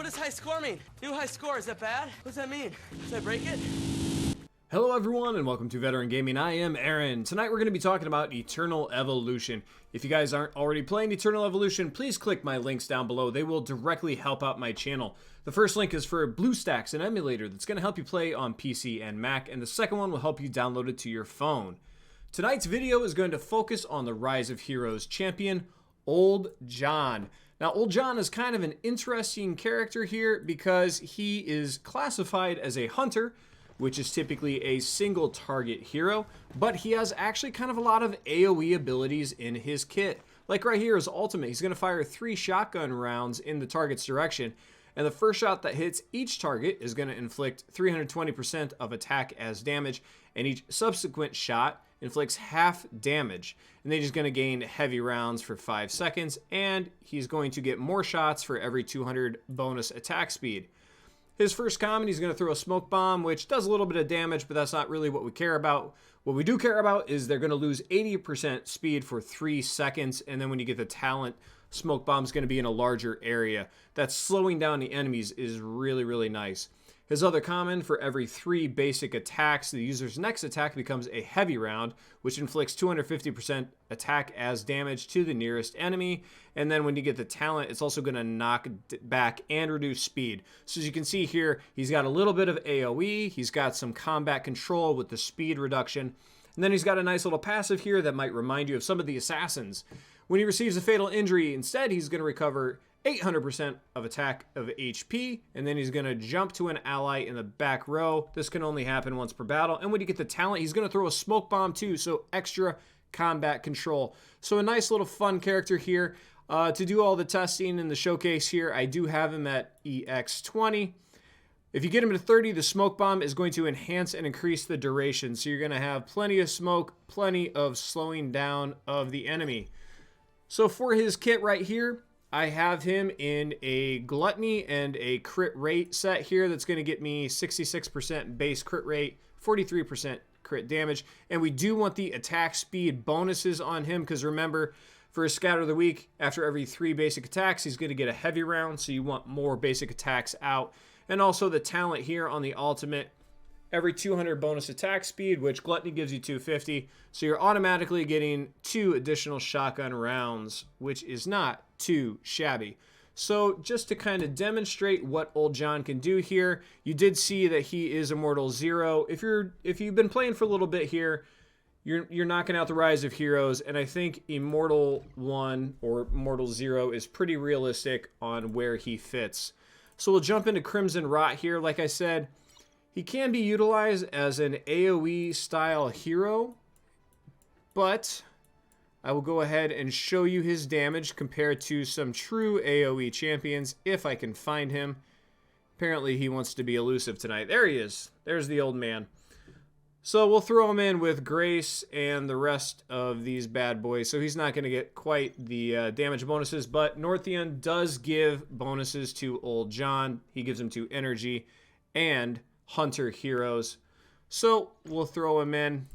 What does high score mean? New high score, is that bad? What does that mean? Should I break it? Hello everyone and welcome to Veteran Gaming. I am Aaron. Tonight we're going to be talking about Eternal Evolution. If you guys aren't already playing Eternal Evolution, please click my links down below. They will directly help out my channel. The first link is for BlueStacks, an emulator that's going to help you play on PC and Mac, and the second one will help you download it to your phone. Tonight's video is going to focus on the Rise of Heroes champion, Old John. Now, Old John is kind of an interesting character here because he is classified as a hunter, which is typically a single target hero, but he has actually kind of a lot of AoE abilities in his kit. Like right here, his ultimate, he's going to fire 3 shotgun rounds in the target's direction, and the first shot that hits each target is going to inflict 320% of attack as damage, and each subsequent shot inflicts half damage. And then he's going to gain heavy rounds for 5 seconds, and he's going to get more shots for every 200 bonus attack speed. His first common, he's going to throw a smoke bomb, which does a little bit of damage, but that's not really what we care about. What we do care about is they're going to lose 80% speed for 3 seconds, and then when you get the talent, smoke bomb is going to be in a larger area. That slowing down the enemies is really, really nice. His other common, for every 3 basic attacks, the user's next attack becomes a heavy round, which inflicts 250% attack as damage to the nearest enemy. And then when you get the talent, it's also going to knock back and reduce speed. So as you can see here, he's got a little bit of AoE, he's got some combat control with the speed reduction, and then he's got a nice little passive here that might remind you of some of the assassins. When he receives a fatal injury, instead he's going to recover 800% of attack of HP, and then he's going to jump to an ally in the back row. This can only happen once per battle, and when you get the talent, he's going to throw a smoke bomb too, so extra combat control. So a nice little fun character here. To do all the testing in the showcase here, I do have him at EX20. If you get him to 30, the smoke bomb is going to enhance and increase the duration, so you're going to have plenty of smoke, plenty of slowing down of the enemy. So for his kit right here, I have him in a gluttony and a crit rate set here that's going to get me 66% base crit rate, 43% crit damage, and we do want the attack speed bonuses on him because remember, for his scatter of the week, after every 3 basic attacks, he's going to get a heavy round, so you want more basic attacks out. And also the talent here on the ultimate, every 200 bonus attack speed, which gluttony gives you 250, so you're automatically getting 2 additional shotgun rounds, which is not too shabby. So just to kind of demonstrate what Old John can do here, you did see that he is Immortal 0. If you've been playing for a little bit here, you're knocking out the Rise of Heroes, and I think Immortal 1 or Immortal 0 is pretty realistic on where he fits. So we'll jump into Crimson Rot here. Like I said, he can be utilized as an AoE style hero, but I will go ahead and show you his damage compared to some true AoE champions if I can find him. Apparently he wants to be elusive tonight. There he is. There's the old man. So we'll throw him in with Grace and the rest of these bad boys. So he's not going to get quite the damage bonuses, but Northian does give bonuses to Old John. He gives him to energy and hunter heroes. So we'll throw him in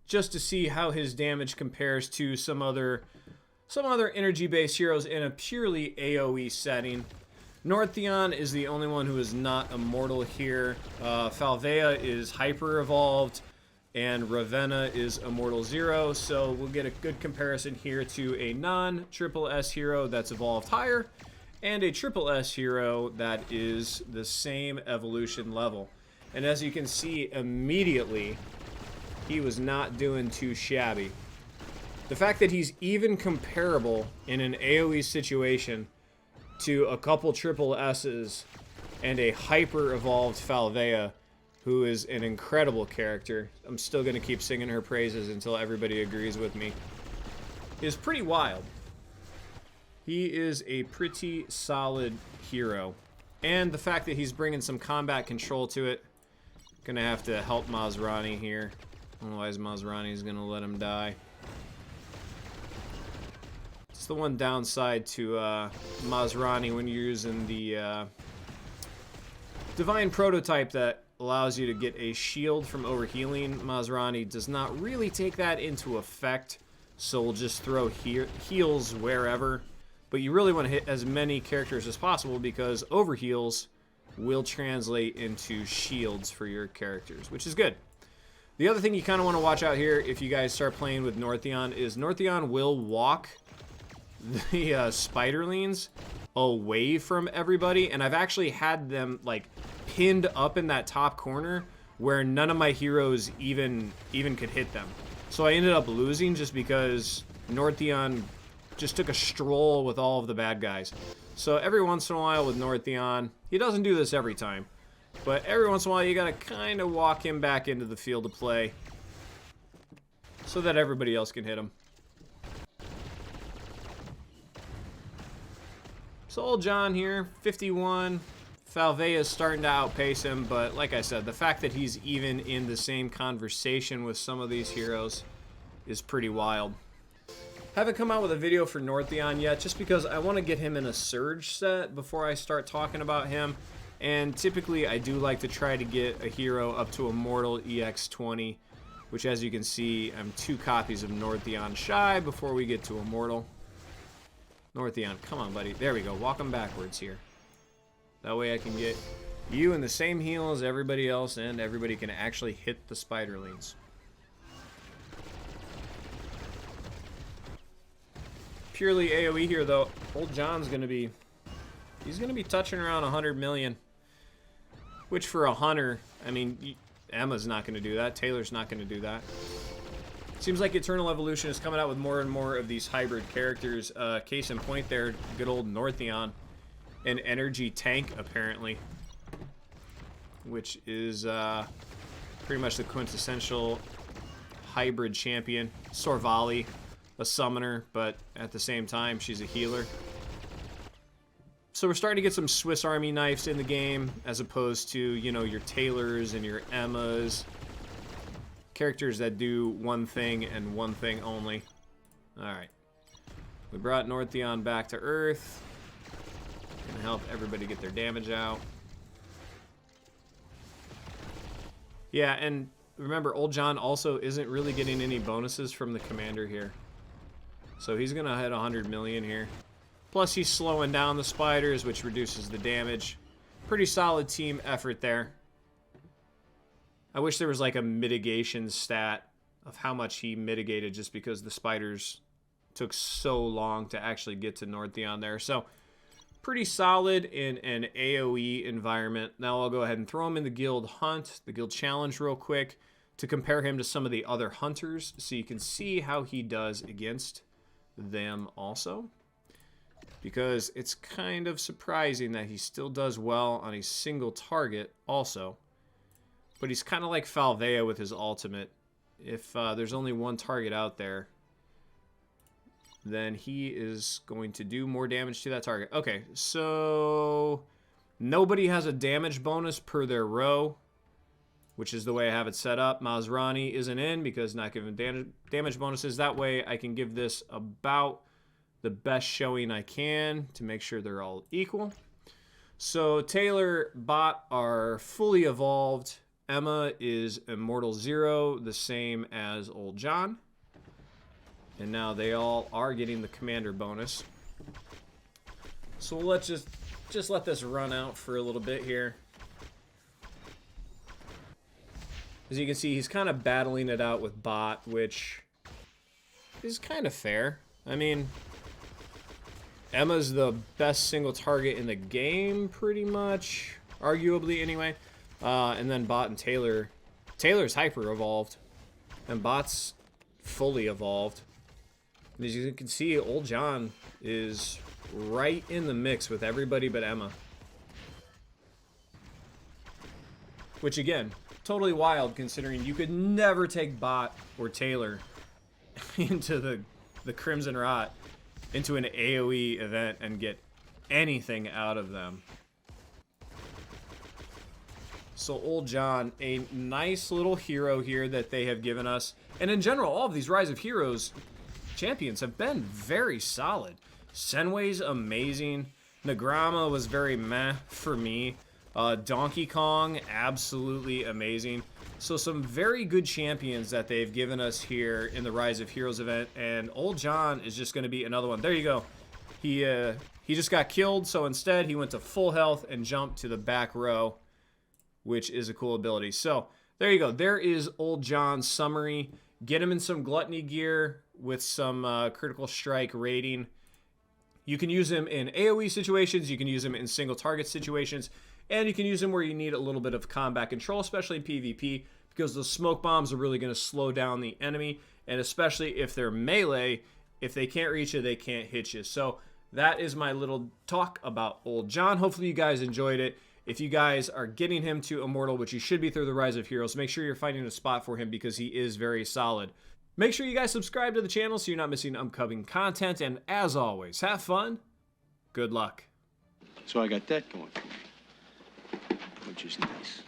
just to see how his damage compares to some other energy-based heroes in a purely AoE setting. Northian is the only one who is not immortal here. Falvea is hyper-evolved, and Ravenna is Immortal 0, so we'll get a good comparison here to a non-triple S hero that's evolved higher, and a triple S hero that is the same evolution level. And as you can see immediately, he was not doing too shabby. The fact that he's even comparable in an AoE situation to a couple triple S's and a hyper-evolved Falvea, who is an incredible character, I'm still going to keep singing her praises until everybody agrees with me, is pretty wild. He is a pretty solid hero. And the fact that he's bringing some combat control to it, gonna have to help Masrani here. Otherwise Masrani's gonna let him die. It's the one downside to Masrani when you're using the Divine Prototype that allows you to get a shield from overhealing. Masrani does not really take that into effect, so we'll just throw heals wherever. But you really want to hit as many characters as possible because overheals will translate into shields for your characters, which is good. The other thing you kind of want to watch out here if you guys start playing with Northion is Northion will walk the spiderlings away from everybody, and I've actually had them like pinned up in that top corner where none of my heroes even could hit them. So I ended up losing just because Northion just took a stroll with all of the bad guys. So every once in a while with Northion, he doesn't do this every time, but every once in a while you gotta kind of walk him back into the field of play so that everybody else can hit him. So old John here, 51. Falvea is starting to outpace him, but like I said, the fact that he's even in the same conversation with some of these heroes is pretty wild. Haven't come out with a video for Northion yet, just because I want to get him in a Surge set before I start talking about him. And typically I do like to try to get a hero up to Immortal EX20, which as you can see, I'm 2 copies of Northion shy before we get to Immortal. Northion, come on, buddy. There we go. Walk him backwards here. That way I can get you in the same heal as everybody else, and everybody can actually hit the spiderlings. Purely AoE here, though. Old John's going to be... he's going to be touching around 100 million. Which for a hunter, I mean, Emma's not going to do that. Taylor's not going to do that. Seems like Eternal Evolution is coming out with more and more of these hybrid characters. Case in point there, good old Northion. An energy tank, apparently. Which is pretty much the quintessential hybrid champion. Sorvali, a summoner, but at the same time, she's a healer. So we're starting to get some Swiss Army knives in the game, as opposed to, you know, your Taylors and your Emmas. Characters that do one thing and one thing only. Alright. We brought Northion back to Earth. Gonna help everybody get their damage out. Yeah, and remember, old John also isn't really getting any bonuses from the commander here. So he's gonna hit 100 million here. Plus he's slowing down the spiders, which reduces the damage. Pretty solid team effort there. I wish there was like a mitigation stat of how much he mitigated just because the spiders took so long to actually get to Northion there. So pretty solid in an AoE environment. Now I'll go ahead and throw him in the guild hunt, the guild challenge real quick to compare him to some of the other hunters so you can see how he does against them also. Because it's kind of surprising that he still does well on a single target also. But he's kind of like Falvea with his ultimate. If there's only one target out there, then he is going to do more damage to that target. Okay, so nobody has a damage bonus per their row, which is the way I have it set up. Masrani isn't in because not giving damage bonuses. That way I can give this about the best showing I can to make sure they're all equal. So Taylor, Bot are fully evolved. Emma is Immortal 0, the same as old John. And now they all are getting the commander bonus. So let's just let this run out for a little bit here. As you can see, he's kind of battling it out with Bot, which is kind of fair. I mean, Emma's the best single target in the game, pretty much. Arguably, anyway. And then Bot and Taylor. Taylor's hyper evolved. And Bot's fully evolved. And as you can see, old John is right in the mix with everybody but Emma. Which, again, totally wild considering you could never take Bot or Taylor into the Crimson Rot, into an AoE event and get anything out of them. So old John, a nice little hero here that they have given us. And in general, all of these Rise of Heroes champions have been very solid. Senway's amazing. Nagrama was very meh for me. Donkey Kong, absolutely amazing. So some very good champions that they've given us here in the Rise of Heroes event. And old John is just going to be another one. There you go. He just got killed, so instead he went to full health and jumped to the back row, which is a cool ability. So there you go. There is Old John's summary. Get him in some gluttony gear with some critical strike rating. You can use him in AoE situations. You can use him in single target situations. And you can use him where you need a little bit of combat control, especially in PvP, because those smoke bombs are really going to slow down the enemy. And especially if they're melee, if they can't reach you, they can't hit you. So that is my little talk about Old John. Hopefully you guys enjoyed it. If you guys are getting him to Immortal, which you should be through the Rise of Heroes, make sure you're finding a spot for him because he is very solid. Make sure you guys subscribe to the channel so you're not missing upcoming content. And as always, have fun. Good luck. So I got that going for me, which is nice.